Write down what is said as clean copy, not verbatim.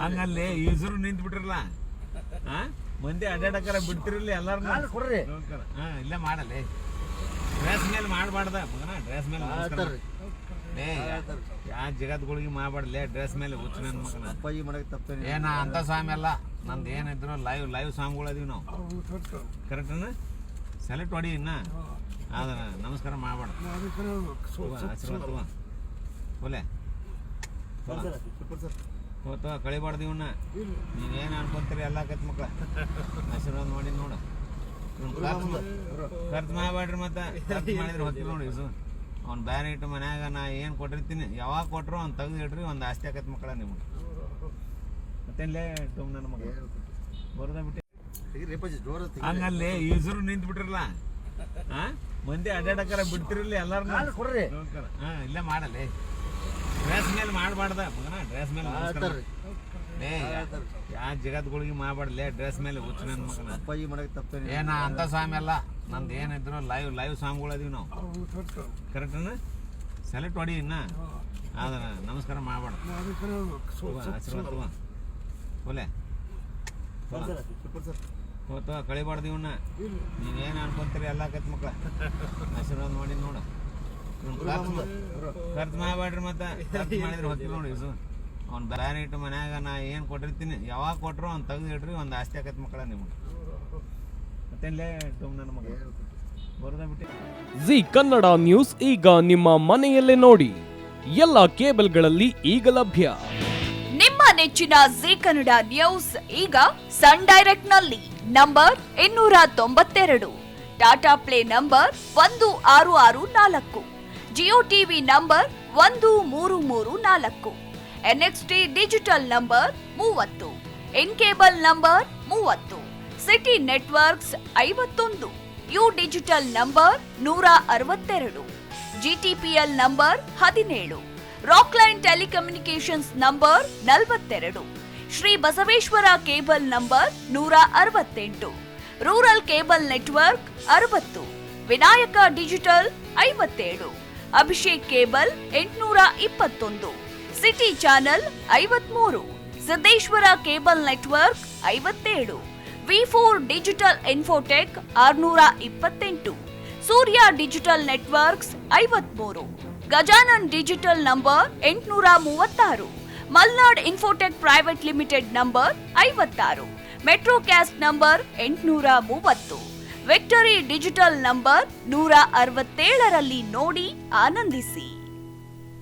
ಹಂಗಲ್ಲಿ ಈಸರು ನಿಂತು ಬಿಟ್ರಲ್ಲ ಮಂದಿ ಅಡ್ಡಾಡಕ್ಕಾರ ಬಿಡ್ತಿರಲಿ ಎಲ್ಲಾರು ಇಲ್ಲೇ ಮಾಡಲ್ಲ ಡ್ರೆಸ್ ಮೇಲೆ ಮಾಡಬಾರ್ದ ಮಗನ ಡ್ರೆಸ್ ಮೇಲೆ ಯಾ ಜಗತ್ಗಳಿಗೆ ಮಾಡಬಾರ್ದಲೇ ಡ್ರೆಸ್ ಮೇಲೆ ಹುಚ್ಚು ನನ್ನ ಮಗನ ಅಪ್ಪಾಜಿ ಮಾಡಕ್ಕೆ ತಪ್ಪೇನೆ ಏನ ಅಂತ ಸ್ವಾಮಿ ಅಲ್ಲ ನಂದು ಏನಿದ್ರು ಲೈವ್ ಸಾಂಗ್ಗಳು ಅದೀವಿ ನಾವು ಕರೆಕ್ಟನ ಸೆಲೆಕ್ಟ್ ಹೊಡಿ ಇನ್ನ ಅದನ್ನ ನಮಸ್ಕಾರ ಮಾಡಬಾರ್ದು ಆಶೀರ್ವಾದ ತಗೋ ಒಲೆ ಹೋತ ಕಳಿಬಾರ್ದು ಇವನ್ನ ನೀವೇನು ಅನ್ಕೊಂತೀರಿ ಎಲ್ಲ ಆಕೈತಿ ಮಕ್ಳ ಆಶೀರ್ವಾದ ಮಾಡಿ ನೋಡು ಖರ್ಚು ಮಾಡಬೇಡ್ರಿ ಮತ್ತೆ ಖರ್ಚು ಮಾಡಿದ್ರೆ ಹೊತ್ತಿಲ್ಲ ನೋಡಿ ಇಸು ಅವ್ನು ಬ್ಯಾರೆ ಇಟ್ಟು ಮನ್ಯಾಗ ನಾ ಏನು ಕೊಟ್ಟಿರ್ತೀನಿ ಯಾವಾಗ ಕೊಟ್ಟರು ಅವ್ನು ತೆಗ್ದು ಇಡ್ರಿ ಒಂದು ಆಸ್ತಿ ಆಕೈತಿ ಮಕ್ಕಳ ನಿಮ್ಗೆ ಮತ್ತೇನ್ಲೇ ಟೋಮ್ ನನ್ನ ಮಗ ಬರೋದ ಬಿಟ್ಟು ಹಂಗಲ್ಲಿ ಈಸರು ನಿಂತು ಬಿಟ್ರಲ್ಲ ಮಂದಿ ಅಡ್ಡಾಡಕ್ಕಾರ ಬಿಡ್ತಿರಲಿ ಎಲ್ಲಾರು ಇಲ್ಲೇ ಮಾಡಲ್ಲ ಡ್ರೆಸ್ ಮೇಲೆ ಮಾಡಬಾರ್ದ ಮಗನ ಡ್ರೆಸ್ ಮೇಲೆ ಯಾ ಜಗತ್ಗಳಿಗೆ ಮಾಡಬಾರ್ದಲೇ ಡ್ರೆಸ್ ಮೇಲೆ ಹುಚ್ಚು ನನ್ನ ಮಗನ ಅಪ್ಪಾಜಿ ಮಾಡಕ್ಕೆ ತಪ್ಪೇನೆ ಏನ ಅಂತ ಸ್ವಾಮಿ ಅಲ್ಲ ನಂದು ಏನಿದ್ರು ಲೈವ್ ಸಾಂಗ್ಗಳು ಅದೀವಿ ನಾವು ಕರೆಕ್ಟನ ಸೆಲೆಕ್ಟ್ ಹೊಡಿ ಇನ್ನ ಅದನ್ನ ನಮಸ್ಕಾರ ಮಾಡಬಾರ್ದು ಆಶೀರ್ವಾದ ತಗೋ ಒಲೆ ಹೋತ ಕಳಿಬಾರ್ದು ಇವನ್ನ ನೀವೇನು ಅನ್ಕೊಂತೀರಿ ಎಲ್ಲ ಆಕೈತಿ ಮಕ್ಳ ಆಶೀರ್ವಾದ ಮಾಡಿ ನೋಡು ಖರ್ಚು ಮಾಡಬೇಡ್ರಿ ಮತ್ತೆ ಖರ್ಚು ಮಾಡಿದ್ರೆ ಹೊತ್ತಿಲ್ಲ ನೋಡಿ ಇಸು ಅವ್ನು ಬ್ಯಾರೆ ಇಟ್ಟು ಮನ್ಯಾಗ ನಾ ಏನು ಕೊಟ್ಟಿರ್ತೀನಿ ಯಾವಾಗ ಕೊಟ್ಟರು ಅವ್ನು ತೆಗ್ದು ಇಡ್ರಿ ಒಂದು ಆಸ್ತಿ ಆಕೈತಿ ಮಕ್ಕಳ ನಿಮ್ಗೆ ಮತ್ತೇನ್ಲೇ ಟೋಮ್ ನನ್ನ ಮಗ ಬರೋದ ಬಿಟ್ಟು ಜಿ ಕನ್ನಡ ನ್ಯೂಸ್ ಈಗ ನಿಮ್ಮ ಮನೆಯಲ್ಲೇ ನೋಡಿ ಎಲ್ಲ ಕೇಬಲ್ಗಳಲ್ಲಿ ಈಗ ಲಭ್ಯ. ನಿಮ್ಮ ನೆಚ್ಚಿನ ಜಿ ಕನ್ನಡ ನ್ಯೂಸ್ ಈಗ ಸನ್ ಡೈರೆಕ್ಟ್ ನಲ್ಲಿ number 292, Tata play number 1664, Jio TV number 1334, NXT digital number 30, in cable number 30, city networks 51, U digital number 162, GTPL number 17, Rockline telecommunications number 42, Shri Basaveshwara cable number 168, rural cable network 60, Vinayaka digital 57, Abhishek cable 821, city channel 53, Siddeshwara cable network 57, V4 digital Infotech 628, Surya digital networks 53, Gajanan digital number 836, Malnad Infotech private limited number 56, Metrocast number 830, Victory digital number 167ರಲ್ಲಿ ನೋಡಿ ಆನಂದಿಸಿ.